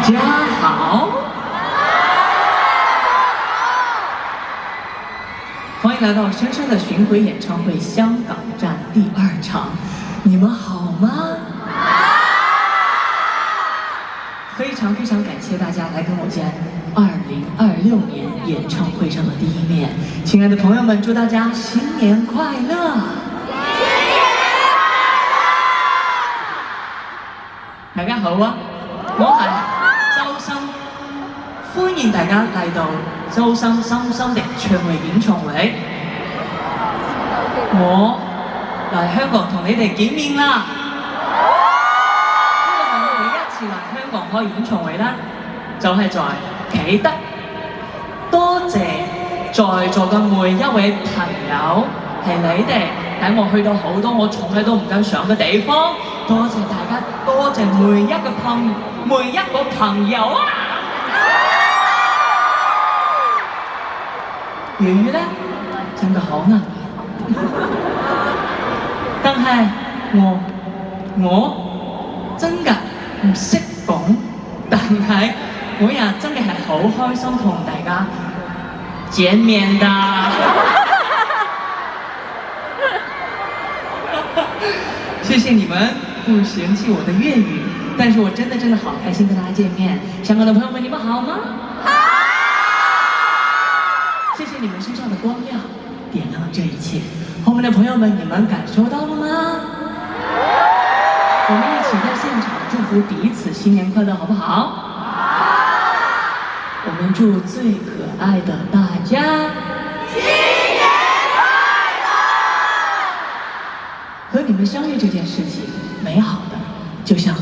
家好，欢迎来到深深的巡回演唱会香港站第2场，你们好吗？非常非常感谢大家来跟我见2026年演唱会上的第一面，亲爱的朋友们，祝大家新年快乐！大家好啊，我係周生，歡迎大家嚟到周生深深的唱會演唱會。我嚟香港同你哋見面啦！呢個係我第一次嚟香港開演唱會啦，就係在啟德。多謝在座嘅每一位朋友，係你哋帶我去到好多我從來都唔敢上嘅地方。多謝大家，多謝每一個朋友啊！粵語呢，真係好難，但係我真㗎唔識講，但係我也真係好開心同大家見面的。謝謝你們不嫌棄我的粵語，但是我真的好開心跟大家見面。香港的朋友們，你們好嗎？好！謝謝你們身上的光亮，點亮了這一切。後面的朋友們，你們感受到了嗎？我們一起在現場祝福彼此新年快樂，好不好？好！我們祝最可愛的大家和你們相遇這件事情，美好的就像